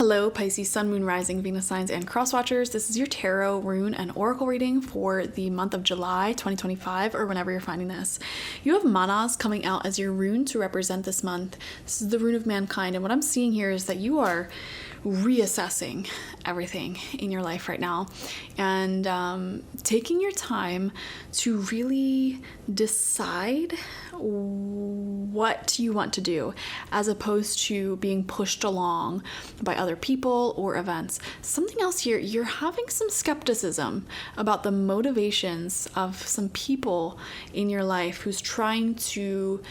Hello, Pisces, Sun, Moon, Rising, Venus signs, and cross watchers. This is your tarot, rune, and oracle reading for the month of July 2025, or whenever you're finding this. You have Manas coming out as your rune to represent this month. This is the rune of mankind, and what I'm seeing here is that you are reassessing everything in your life right now and taking your time to really decide what you want to do, as opposed to being pushed along by other people or events. Something else here, you're having some skepticism about the motivations of some people in your life who's trying to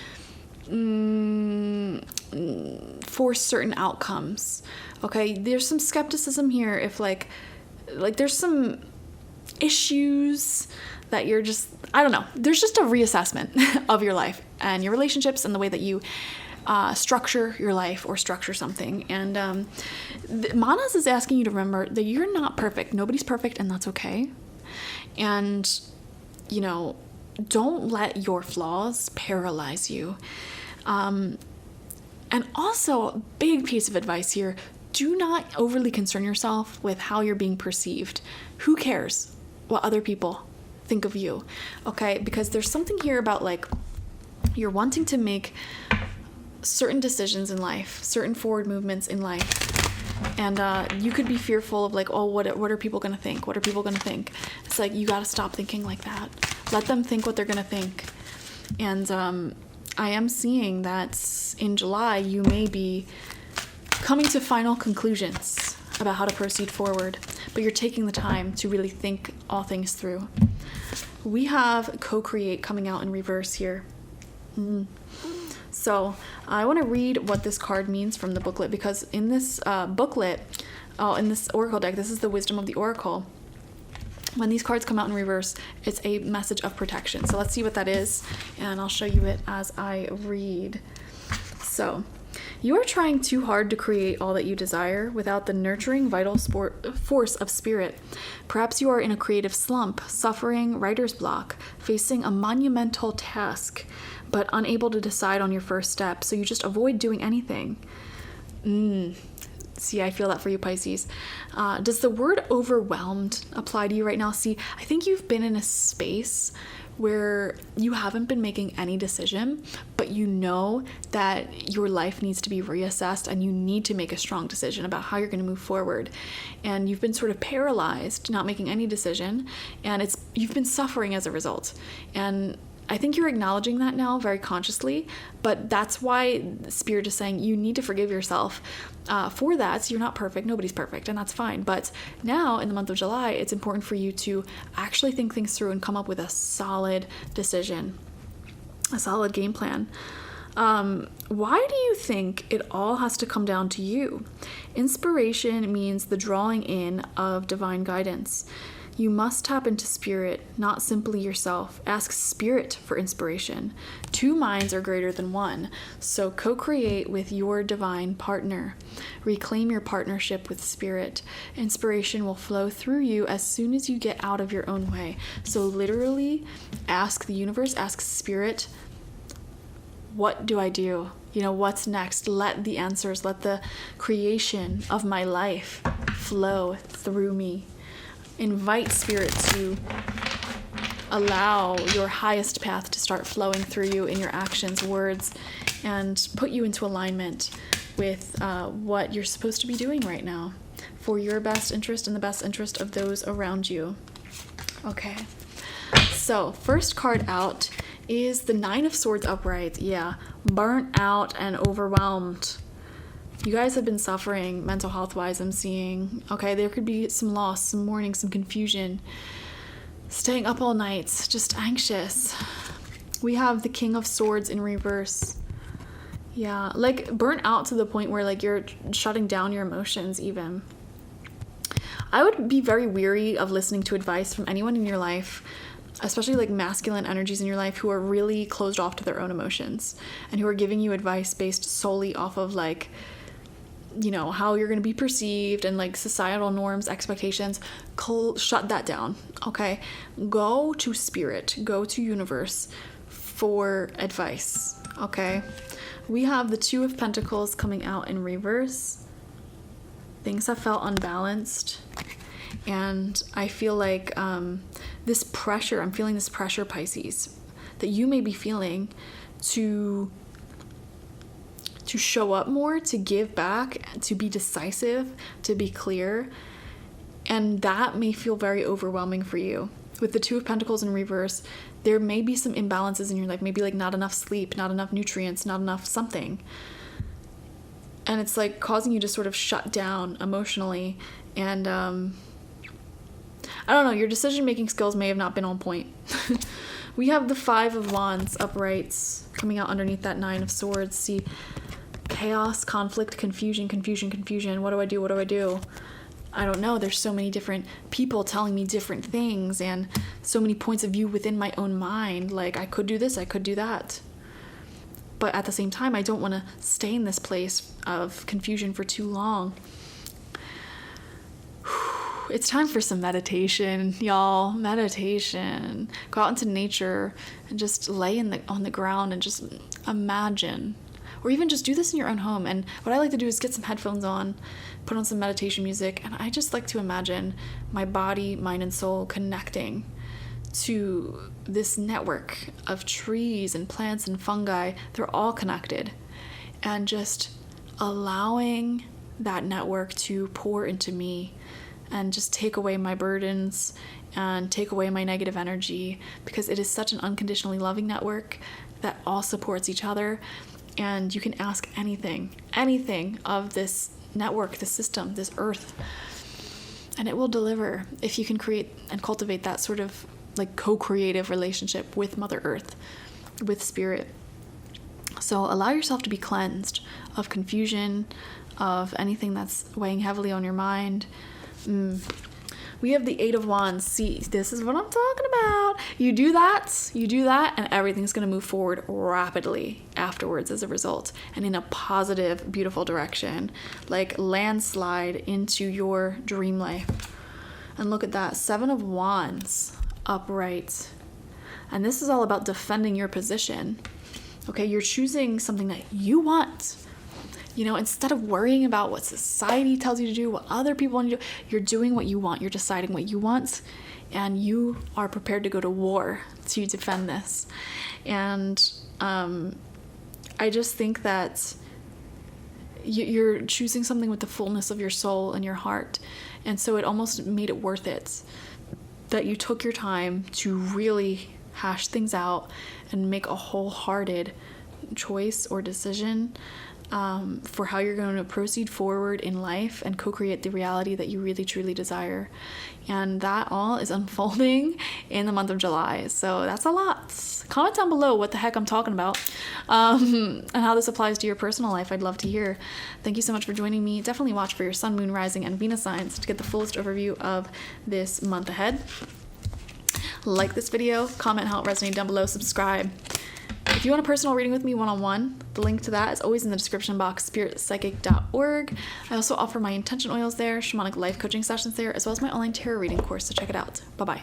force certain outcomes. Okay, there's some skepticism here if like there's some issues that you're just, I don't know, there's just a reassessment of your life and your relationships and the way that you structure your life or structure something. And Manas is asking you to remember that you're not perfect. Nobody's perfect, and that's okay. And, you know, don't let your flaws paralyze you. And also, a big piece of advice here, do not overly concern yourself with how you're being perceived. Who cares what other people think of you? Okay, because there's something here about like you're wanting to make certain decisions in life, certain forward movements in life, and you could be fearful of like, oh, what are people gonna think? What are people gonna think? It's like you gotta stop thinking like that. Let them think what they're gonna think. And I am seeing that in July you may be coming to final conclusions about how to proceed forward, but you're taking the time to really think all things through. We have co-create coming out in reverse here. So I want to read what this card means from the booklet, because in this booklet, in this oracle deck, this is the wisdom of the oracle. When these cards come out in reverse, it's a message of protection. So let's see what that is, and I'll show you it as I read. So, you are trying too hard to create all that you desire without the nurturing, vital force of spirit. Perhaps you are in a creative slump, suffering writer's block, facing a monumental task, but unable to decide on your first step, so you just avoid doing anything. See, I feel that for you, Pisces. Does the word overwhelmed apply to you right now? See, I think you've been in a space where you haven't been making any decision, but you know that your life needs to be reassessed and you need to make a strong decision about how you're going to move forward. And you've been sort of paralyzed, not making any decision, and you've been suffering as a result. And I think you're acknowledging that now very consciously, but that's why Spirit is saying you need to forgive yourself for that. So you're not perfect. Nobody's perfect, and that's fine. But now in the month of July, it's important for you to actually think things through and come up with a solid decision, a solid game plan. Why do you think it all has to come down to you? Inspiration means the drawing in of divine guidance. You must tap into spirit, not simply yourself. Ask spirit for inspiration. Two minds are greater than one, so co-create with your divine partner. Reclaim your partnership with spirit. Inspiration will flow through you as soon as you get out of your own way. So literally ask the universe, ask spirit, what do I do? You know, what's next? Let the answers, let the creation of my life flow through me. Invite spirit to allow your highest path to start flowing through you in your actions, words, and put you into alignment with what you're supposed to be doing right now for your best interest and the best interest of those around you. Okay, so first card out is the Nine of Swords upright. Yeah, burnt out and overwhelmed. You guys have been suffering mental health wise, I'm seeing. Okay, there could be some loss, some mourning, some confusion, staying up all night, just anxious. We have the King of Swords in reverse. Yeah, like burnt out to the point where like you're shutting down your emotions even. I would be very weary of listening to advice from anyone in your life, especially like masculine energies in your life who are really closed off to their own emotions and who are giving you advice based solely off of like, you know, how you're going to be perceived and like societal norms, expectations. Shut that down. Okay, go to spirit, go to universe for advice. Okay, we have the Two of Pentacles coming out in reverse. things have felt unbalanced. And I feel like I'm feeling this pressure, Pisces, that you may be feeling to show up more, to give back, to be decisive, to be clear. And that may feel very overwhelming for you. With the Two of Pentacles in reverse, there may be some imbalances in your life, maybe like not enough sleep, not enough nutrients, not enough something. And it's like causing you to sort of shut down emotionally. And I don't know, your decision-making skills may have not been on point. We have the Five of Wands uprights coming out underneath that Nine of Swords. See, chaos, conflict, confusion. What do I do? What do I do? I don't know. There's so many different people telling me different things and so many points of view within my own mind. Like, I could do this, I could do that. But at the same time, I don't want to stay in this place of confusion for too long. It's time for some meditation, y'all. Meditation. Go out into nature and just lay on the ground and just imagine. Or even just do this in your own home. And what I like to do is get some headphones on, put on some meditation music, and I just like to imagine my body, mind, and soul connecting to this network of trees and plants and fungi. They're all connected. And just allowing that network to pour into me and just take away my burdens and take away my negative energy, because it is such an unconditionally loving network that all supports each other. And you can ask anything of this network, this system, this earth, and it will deliver if you can create and cultivate that sort of like co-creative relationship with Mother Earth, with Spirit. So allow yourself to be cleansed of confusion, of anything that's weighing heavily on your mind. We have the Eight of Wands. See, this is what I'm talking about. You do that, and everything's going to move forward rapidly afterwards as a result, and in a positive, beautiful direction, like landslide into your dream life. And look at that, Seven of Wands upright. And this is all about defending your position. Okay, you're choosing something that you want. You know, instead of worrying about what society tells you to do, what other people want you to do, you're doing what you want. You're deciding what you want, and you are prepared to go to war to defend this. And I just think that you're choosing something with the fullness of your soul and your heart. And so it almost made it worth it that you took your time to really hash things out and make a wholehearted choice or decision for how you're going to proceed forward in life and co-create the reality that you really truly desire. And that all is unfolding in the month of July. So that's a lot. Comment down below what the heck I'm talking about, and how this applies to your personal life. I'd love to hear. Thank you so much for joining me. Definitely watch for your sun, moon, rising, and Venus signs to get the fullest overview of this month ahead. Like this video, comment how it resonated down below, subscribe. If you want a personal reading with me one-on-one, the link to that is always in the description box, spiritpsychic.org. I also offer my intention oils there, shamanic life coaching sessions there, as well as my online tarot reading course, so check it out. Bye-bye.